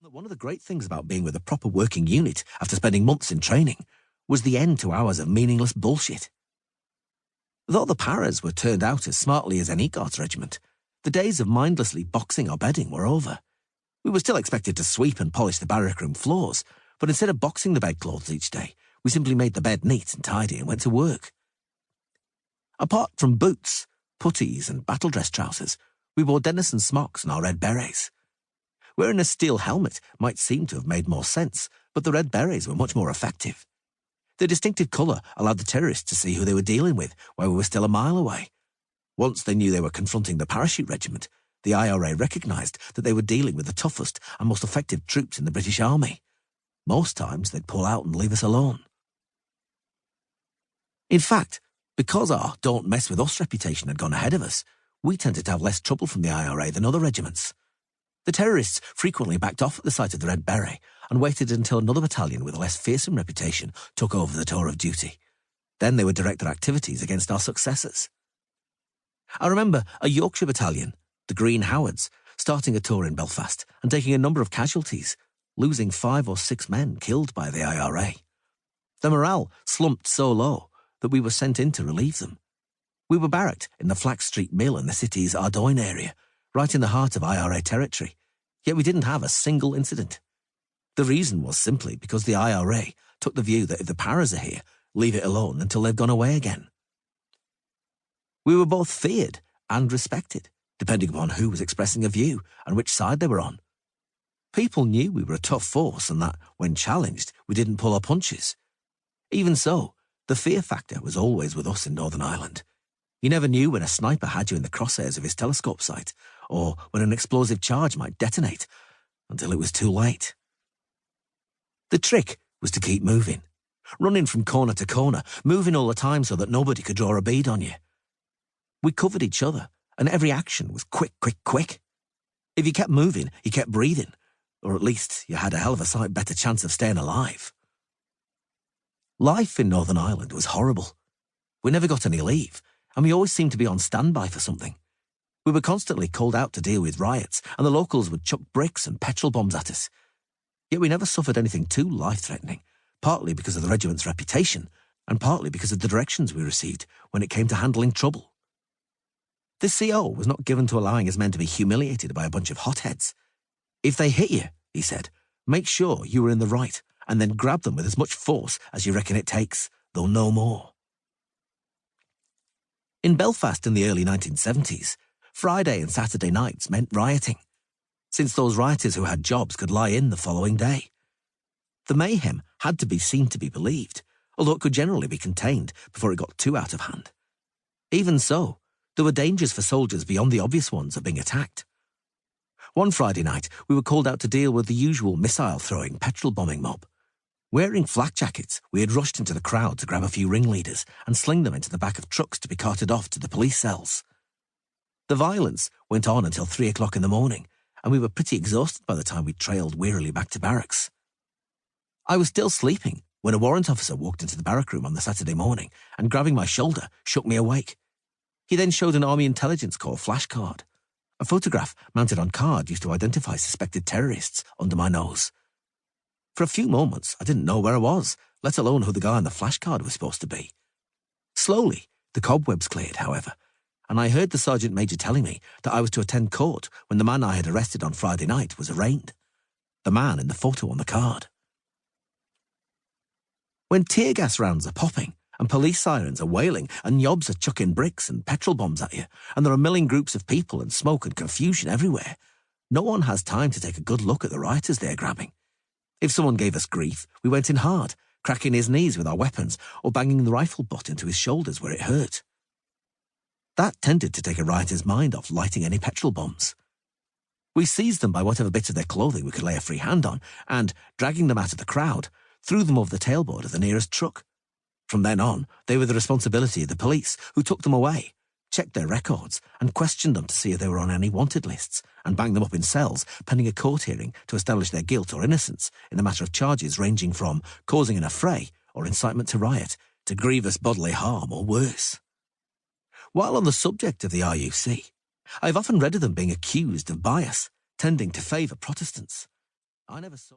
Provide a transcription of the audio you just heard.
that one of the great things about being with a proper working unit after spending months in training was the end to hours of meaningless bullshit. Though the paras were turned out as smartly as any Guards regiment, the days of mindlessly boxing or bedding were over. We were still expected to sweep and polish the barrack room floors, but instead of boxing the bedclothes each day, we simply made the bed neat and tidy and went to work. Apart from boots, puttees and battle dress trousers, we wore Denison smocks and our red berets. Wearing a steel helmet might seem to have made more sense, but the red berets were much more effective. The distinctive colour allowed the terrorists to see who they were dealing with while we were still a mile away. Once they knew they were confronting the parachute regiment, the IRA recognised that they were dealing with the toughest and most effective troops in the British Army. Most times they'd pull out and leave us alone. In fact, because our "don't mess with us" reputation had gone ahead of us, we tended to have less trouble from the IRA than other regiments. The terrorists frequently backed off at the sight of the red beret and waited until another battalion with a less fearsome reputation took over the tour of duty. Then they would direct their activities against our successors. I remember a Yorkshire battalion, the Green Howards, starting a tour in Belfast and taking a number of casualties, losing 5 or 6 men killed by the IRA. The morale slumped so low that we were sent in to relieve them. We were barracked in the Flax Street Mill in the city's Ardoyne area, right in the heart of IRA territory, yet we didn't have a single incident. The reason was simply because the IRA took the view that if the paras are here, leave it alone until they've gone away again. We were both feared and respected, depending upon who was expressing a view and which side they were on. People knew we were a tough force and that, when challenged, we didn't pull our punches. Even so, the fear factor was always with us in Northern Ireland. You never knew when a sniper had you in the crosshairs of his telescope sight, or when an explosive charge might detonate, until it was too late. The trick was to keep moving, running from corner to corner, moving all the time so that nobody could draw a bead on you. We covered each other, and every action was quick, quick, quick. If you kept moving, you kept breathing, or at least you had a hell of a sight better chance of staying alive. Life in Northern Ireland was horrible. We never got any leave, and we always seemed to be on standby for something. We were constantly called out to deal with riots, and the locals would chuck bricks and petrol bombs at us. Yet we never suffered anything too life-threatening, partly because of the regiment's reputation, and partly because of the directions we received when it came to handling trouble. The CO was not given to allowing his men to be humiliated by a bunch of hotheads. If they hit you, he said, make sure you were in the right, and then grab them with as much force as you reckon it takes, though no more. In Belfast in the early 1970s, Friday and Saturday nights meant rioting, since those rioters who had jobs could lie in the following day. The mayhem had to be seen to be believed, although it could generally be contained before it got too out of hand. Even so, there were dangers for soldiers beyond the obvious ones of being attacked. One Friday night, we were called out to deal with the usual missile-throwing petrol bombing mob. Wearing flak jackets, we had rushed into the crowd to grab a few ringleaders and sling them into the back of trucks to be carted off to the police cells. The violence went on until 3 o'clock in the morning, and we were pretty exhausted by the time we trailed wearily back to barracks. I was still sleeping when a warrant officer walked into the barrack room on the Saturday morning and, grabbing my shoulder, shook me awake. He then showed an Army Intelligence Corps flashcard. A photograph mounted on card used to identify suspected terrorists under my nose. For a few moments, I didn't know where I was, let alone who the guy on the flashcard was supposed to be. Slowly, the cobwebs cleared, however, and I heard the Sergeant-Major telling me that I was to attend court when the man I had arrested on Friday night was arraigned. The man in the photo on the card. When tear gas rounds are popping, and police sirens are wailing, and yobs are chucking bricks and petrol bombs at you, and there are milling groups of people and smoke and confusion everywhere, no one has time to take a good look at the rioters they're grabbing. If someone gave us grief, we went in hard, cracking his knees with our weapons or banging the rifle butt into his shoulders where it hurt. That tended to take a rioter's mind off lighting any petrol bombs. We seized them by whatever bit of their clothing we could lay a free hand on and, dragging them out of the crowd, threw them over the tailboard of the nearest truck. From then on, they were the responsibility of the police, who took them away, checked their records, and questioned them to see if they were on any wanted lists, and banged them up in cells pending a court hearing to establish their guilt or innocence in the matter of charges ranging from causing an affray or incitement to riot to grievous bodily harm or worse. While on the subject of the RUC, I've often read of them being accused of bias, tending to favour Protestants. I never saw...